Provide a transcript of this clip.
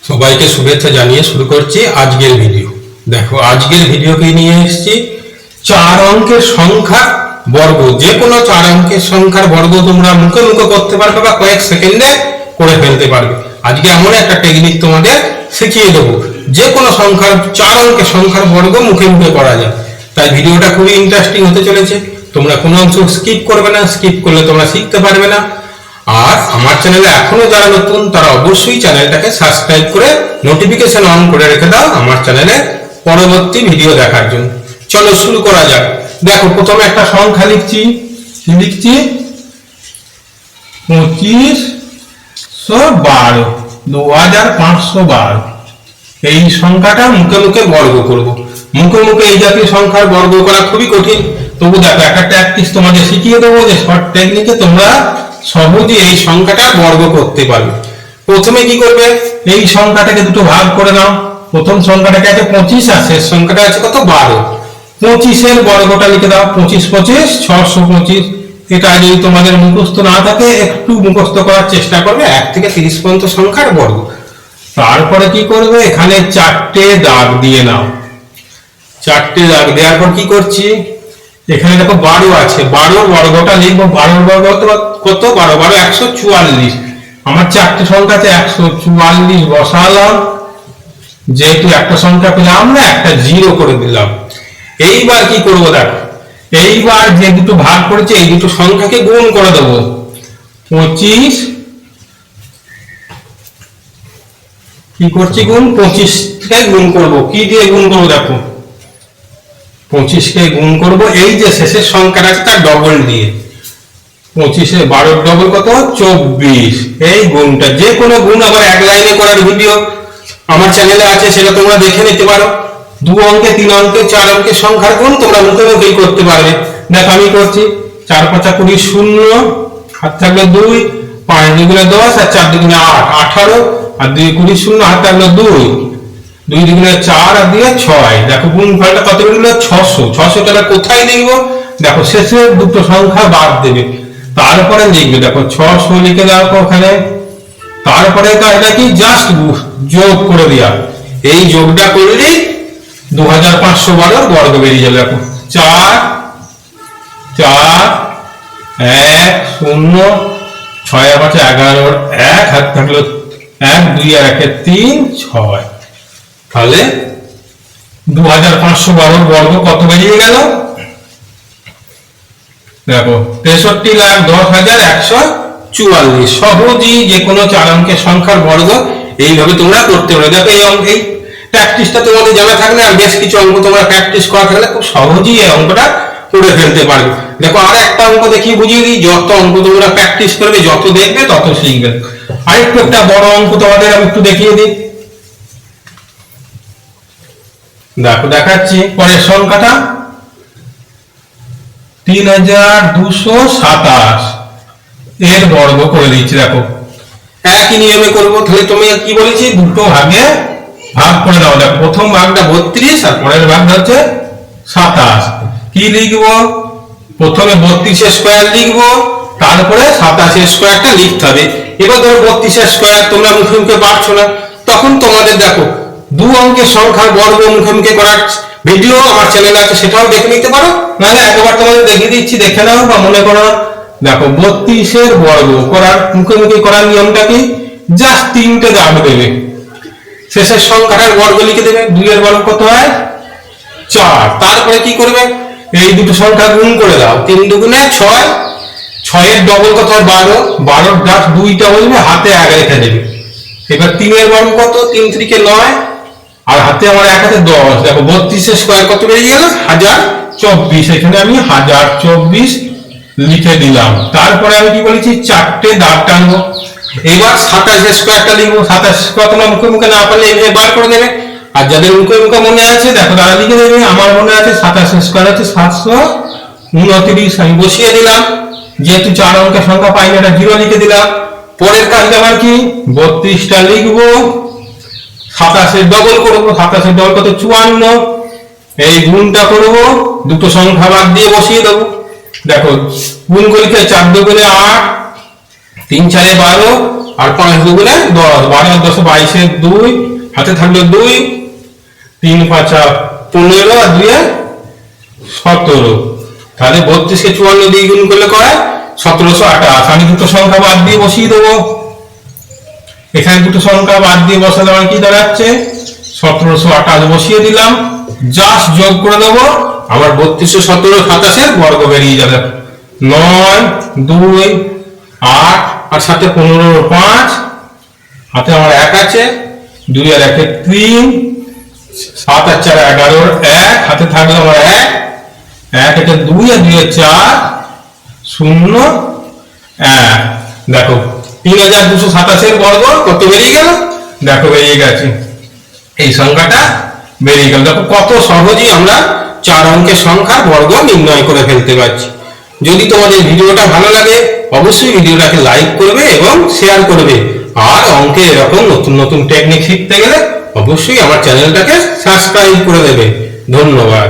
সবাইকে শুভেচ্ছা জানিয়ে শুরু করছি আজকের ভিডিও। দেখো আজকের ভিডিওকে নিয়ে এসেছি চার অঙ্কের সংখ্যা বর্গ। যে কোনো চার অঙ্কের সংখ্যার বর্গ তোমরা মুখে মুখে করতে পারবে বা কয়েক সেকেন্ডে করে ফেলতে পারবে। আজকে এমন একটা টেকনিক তোমাদের শিখিয়ে দেবো, যে কোনো সংখ্যার চার অঙ্কের সংখ্যার বর্গ মুখে মুখে করা যায়। তাই ভিডিওটা খুবই ইন্টারেস্টিং হতে চলেছে। তোমরা কোনো অংশ স্কিপ করবে না, স্কিপ করলে তোমরা শিখতে পারবে না। আর আমার চ্যানেলে এখনো যারা নতুন তারা অবশ্যই চ্যানেলটাকে সাবস্ক্রাইব করে নোটিফিকেশন অন করে রেখে দাও আমার চ্যানেলে পরবর্তী ভিডিও দেখার জন্য। চলো শুরু করা যাক। দেখো প্রথমে একটা সংখ্যা লিখছি 2512 2512। এই সংখ্যাটা মুখে মুখে বর্গ করব। মুখে মুখে এই জাতীয় সংখ্যার বর্গ করা খুবই কঠিন, তবু দেখো একটা প্র্যাকটিস তোমাদের শিখিয়ে দেবো যে শর্ট টেকনিকে তোমরা সহজে এই সংখ্যাটা বর্গ করতে পারবে। প্রথমে কি করবে, এই সংখ্যাটাকে দুটো ভাগ করে নাও। প্রথম সংখ্যাটাকে আছে 25 আর শেষ সংখ্যাটা আছে কত 12। 25-এর বর্গটা লিখে দাও। 25 25 625। এটা যদি তোমাদের মুখস্থ না থাকে একটু মুখস্থ করার চেষ্টা করবে, 1 থেকে 30 পর্যন্ত সংখ্যার বর্গ। তারপরে কি করবে, এখানে 4টে দাগ দিয়ে নাও। 4টে দাগ দেওয়ার পর কি করছি, এখানে দেখো 12 আছে, 12 বর্গটা লিখবো। 12 বর্গ কত, 12 12 144। আমার 4টে সংখ্যা আছে, 144 বসালাম। যেহেতু একটা সংখ্যা পেলাম না, একটা 0 করে দিলাম। এইবার কি করব দেখো, এইবার যে দুটো ভাগ করেছে এই দুটো সংখ্যাকে গুণ করে দেবো। 25 কি করছি গুণ, 25কে গুণ করব। কি দিয়ে গুণ করবো দেখো, 25কে গুণ করব এই যে শেষের সংখ্যাটা আছে তার ডবল দিয়ে। 25-এ 12 ডবল কত 24। এই গুণটা যে কোনো গুণ আবার এক লাইনে করার ভিডিও আমার চ্যানেলে আছে, সেটা তোমরা দেখে নিতে পারো। 2 অঙ্কে 3 অঙ্কে 4 অঙ্কের সংখ্যার গুণ তোমরা মুখে মুখেই করতে পারবে। দেখো আমি করছি 4 5 20 0, হাত থাকলো 2, 5 2 10 আর 4 2 8 18, আর 2 20 0, হাত থাকলো 2, 2 2 4 আর 2 6। দেখো গুণফলটা কত বেরোলো 600। 600 টাকা কোথায় লিখবো দেখো, শেষের দুটো সংখ্যা বাদ দেবে, তারপরে লিখবে। দেখো 600 লিখে দাও ওখানে। তারপরে এটা কি জাস্ট যোগ করে দেওয়া। এই যোগটা করলেই 2512 বর্গ বেরিয়ে যাবে। দেখো 4 4 1 0 6 5 11 1, হাত থাকলো 1 2 আর 1 3 6। তাহলে 2512 বর্গ কত বেরিয়ে গেল দেখো, 63,10,144। সহজেই যে কোনো 4 অঙ্কের সংখ্যার বর্গ এইভাবে তোমরা করতে পারো। দেখো এই প্র্যাকটিসটা তোমাদের জানা থাকলে আর বেশ কিছু অঙ্ক তোমরা প্র্যাকটিস করা থাকলে খুব সহজেই এই অঙ্কটা করে ফেলতে পারবে। দেখো আর একটা অঙ্ক দেখিয়ে বুঝিয়ে দিই, যত অঙ্ক তোমরা প্র্যাকটিস করবে যত দেখবে তত শিখবে। আরেকটু একটা বড় অঙ্ক তোমাদের আমি একটু দেখিয়ে দিই। দেখো দেখাচ্ছি পরের সংখ্যাটা 3227 এর বর্গ করে দিচ্ছি। দেখো একই নিয়মে করবো। তাহলে তুমি কি বলেছি, দুটো ভাগে ভাগ করে দাও। দেখো প্রথম ভাগটা 32 আর পরের ভাগটা হচ্ছে 27। কি লিখবো, প্রথমে 32 স্কয়ার লিখবো, তারপরে 27 স্কয়ারটা লিখতে হবে। এবার ধরো 32 স্কয়ার তোমরা মুখে মুখে পারছো না, তখন তোমাদের দেখো 2 অঙ্কের সংখ্যার বর্গ মুখে মুখে করার ভিডিও আমার চ্যানেলে আছে, সেটাও দেখে নিতে পারো। নাহলে একবার তোমাদের দেখিয়ে দিচ্ছি, দেখে নাও বা মনে করো। দেখো 32-এর বর্গ করার মুখে মুখে করার নিয়মটা কি, জাস্ট 3টে দাগ দেবে, শেষের সংখ্যাটার বর্গ লিখে দেবে। 2 এর বর্গ কত হয় 4। তারপরে কি করবে, এই দুটো সংখ্যা গুণ করে দাও। 3 2 6, 6 এর ডবল কত হয় 12, 12 জাস্ট 2টা বলবে, হাতে 1 রেখে দেবে। এবার 3 এর বর্গ কত, 3 3 কে 9, আর হাতে আমার 1 হাতে 10। দেখো 32 স্কয়ার কত বেরিয়ে গেল 1024। এখানে আমি 1024 লিখে দিলাম। তারপরে আমি কি বলেছি, 4টে দাগ টানবো। এবার 27 স্কয়ারটা লিখবো। 27 স্কয়ার তোমরা মুখে মুখে না পারলে এভাবে বার করে দেবে, আর যাদের মুখে মুখে মনে আছে দেখো তারা লিখে দেবে। আমার মনে আছে 27 স্কয়ার হচ্ছে 729। আমি বসিয়ে দিলাম, যেহেতু 4 অঙ্কের সংখ্যা পাইনি এটা 0 লিখে দিলাম। পরের কাজটা আমার কি, 32টা লিখবো, 27-এর ডবল করবো। 27-এর ডবল কত 54। এই গুণটা করবো, দুটো সংখ্যা বাদ দিয়ে বসিয়ে দেবো। দেখো গুণ করলে 4 2 8, 3 4 12, আর 5 দুগুণে 10, 12 আর 10 22, 2 হাতে থাকলো 2, 3 5 15 আর 2 17। তাহলে 32 কে 54 দিয়ে গুণ করলে কয় 1728। আমি দুটো সংখ্যা বাদ দিয়ে বসিয়ে দেবো। এখানে দুটো সংখ্যা বাদ দিয়ে বসালে আমার কি দাঁড়াচ্ছে 1728 বসিয়ে দিলাম। জাস্ট যোগ করে দেবো, আমার 32 17 27 বর্গ বেরিয়ে যাবে। 9 2 8 আর 7 15 5, হাতে আমার 1 আছে, 2 আর 1 3, 7 আর 4 11 1, হাতে থাকলো আমার 1, 1 এটা 2 আর 2 4 0 1। দেখো 3227 বর্গ কত বেরিয়ে গেল, দেখো বেরিয়ে গেছে, এই সংখ্যাটা বেরিয়ে গেল। দেখো কত সহজেই আমরা 4 অঙ্কের সংখ্যার বর্গ নির্ণয় করে ফেলতে পারছি। যদি তোমাদের ভিডিওটা ভালো লাগে অবশ্যই ভিডিওটাকে লাইক করবে এবং শেয়ার করবে। আর অঙ্কে এরকম নতুন নতুন টেকনিক শিখতে গেলে অবশ্যই আমার চ্যানেলটাকে সাবস্ক্রাইব করে দেবে। ধন্যবাদ।